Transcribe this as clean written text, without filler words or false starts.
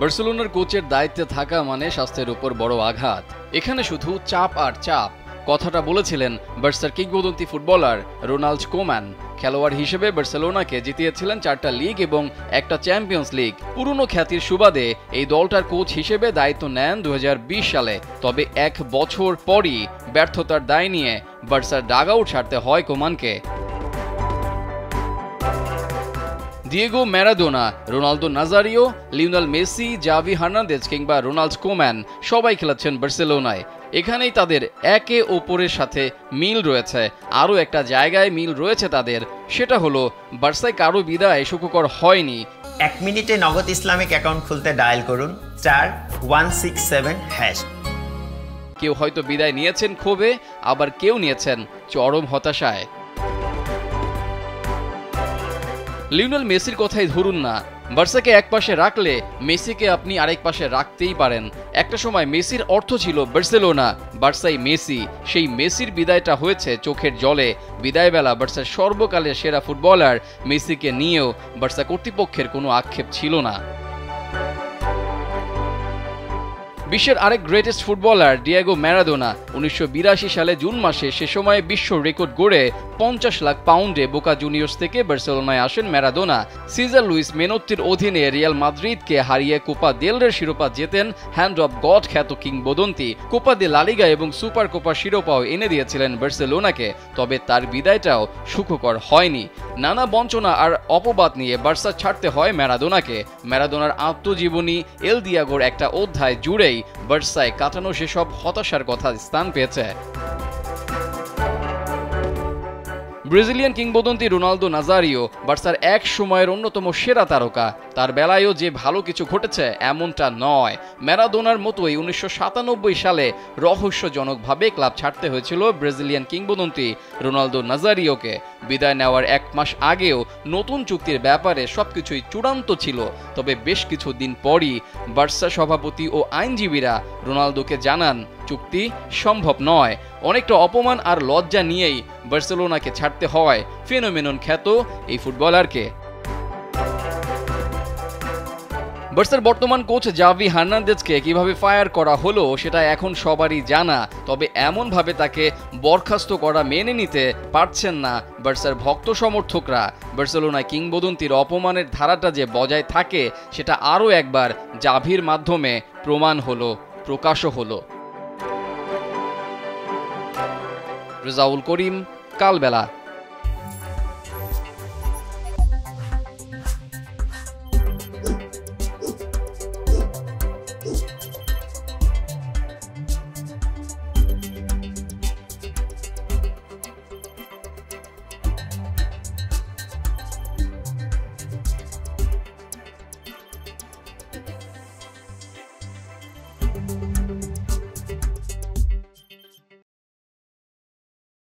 বার্সেলোনার কোচের দায়িত্বে থাকা মানে স্বাস্থ্যের উপর বড় আঘাত। এখানে শুধু চাপ আর চাপ। কথাটা বলেছিলেন বার্সার কিংবদন্তি ফুটবলার রোনাল্ড কোম্যান। খেলোয়াড় হিসেবে বার্সেলোনাকে জিতিয়েছিলেন 4টা লিগ এবং একটা চ্যাম্পিয়ন্স লিগ। পুরনো খ্যাতির সুবাদে এই দলটার কোচ হিসেবে দায়িত্ব নেন 2020 সালে। তবে 1 বছর পরই ব্যর্থতার দায় নিয়ে বার্সার ডাগআউট ছাড়তে হয় কোম্যানকে। Diego Maradona, Ronaldo Nazario, Lionel Messi, Xavi Hernandez কিংবা রোনাল্ড কোম্যান সবাই খেলেছেন বার্সেলোনায়। এখানেই তাদের একে অপরের সাথে মিল রয়েছে। আরও একটা জায়গায় মিল রয়েছে তাদের, সেটা হলো বার্সায় কারো বিদায় সুখকর হয়নি। 1 মিনিটে নগদ ইসলামিক অ্যাকাউন্ট খুলতে ডায়াল করুন *167#। কেউ হয়তো বিদায় নিয়েছেন ক্ষোভে, আবার কেউ নিয়েছেন চরম হতাশায়। লিওনেল মেসির কথাই ধরুন না, বার্সাকে এক পাশে রাখলে মেসিকে আপনি আরেক পাশে রাখতেই পারেন। একটা সময় মেসির অর্থ ছিল বার্সেলোনা, বার্সাই মেসি। সেই মেসির বিদায়টা হয়েছে চোখের জলে। বিদায়বেলা বার্সার সর্বকালের সেরা ফুটবলার মেসিকে নিয়েও বার্সা কর্তৃপক্ষের কোনো আক্ষেপ ছিল না। বিশ্বের আরেক গ্রেটেস্ট ফুটবলার ডিয়েগো ম্যারাডোনা 1982 সালে জুন মাসে সে সময় বিশ্ব রেকর্ড গড়ে 50 লাখ পাউন্ডে বোকা জুনিয়র্স থেকে বার্সেলোনায় আসেন ম্যারাডোনা। সিজার লুইস মেনোত্তির অধীনে রিয়াল মাদ্রিদকে হারিয়ে কোপা দেল রের শিরোপা জেতেন হ্যান্ড অব গড খ্যাত কিংবদন্তি। কোপা দে লা লিগা এবং সুপার কোপার শিরোপাও এনে দিয়েছিলেন বার্সেলোনাকে। তবে তার বিদায়টাও সুখকর হয়নি। নানা বঞ্চনা আর অপবাদ নিয়ে বার্সা ছাড়তে হয় ম্যারাডোনাকে। ম্যারাডোনার আত্মজীবনী এল দিয়াগোর একটা অধ্যায় জুড়েই বার্সায় কাটানো সেসব হতাশার কথা স্থান পেয়েছে। ব্রাজিলিয়ান কিংবদন্তি রোনালদো নাজারিও বার্সার এক সময়ের অন্যতম সেরা তারকা। তার বেলায়ও যে ভালো কিছু ঘটেছে এমনটা নয়। ম্যারাডোনার মতোই 1997 সালে রহস্যজনকভাবে ক্লাব ছাড়তে হয়েছিল ব্রাজিলিয়ান কিংবদন্তি রোনালদো নাজারিওকে। বিদায় নেওয়ার 1 মাস আগেও নতুন চুক্তির ব্যাপারে সবকিছুই চূড়ান্ত ছিল। তবে বেশ কিছু দিন পরই বার্সা সভাপতি ও আইনজীবীরা রোনালদোকে জানান চুক্তি সম্ভব নয়। অনেকটা অপমান আর লজ্জা নিয়েই বার্সেলোনাকে ছাড়তে হয় ফেনোমেনন খ্যাত এই ফুটবলারকে। বার্সার বর্তমান কোচ জাভি হার্নান্দেজকে কিভাবে ফায়ার করা হলো সেটা এখন সবারই জানা। তবে এমনভাবে তাকে বরখাস্ত করা মেনে নিতে পারছেন না বার্সার ভক্ত সমর্থকরা। বার্সেলোনায় কিংবদন্তির অপমানের ধারাটা যে বজায় থাকে সেটা আরও একবার জাভির মাধ্যমে প্রমাণ হলো, প্রকাশও হলো। রেজাউল করিম, কালবেলা।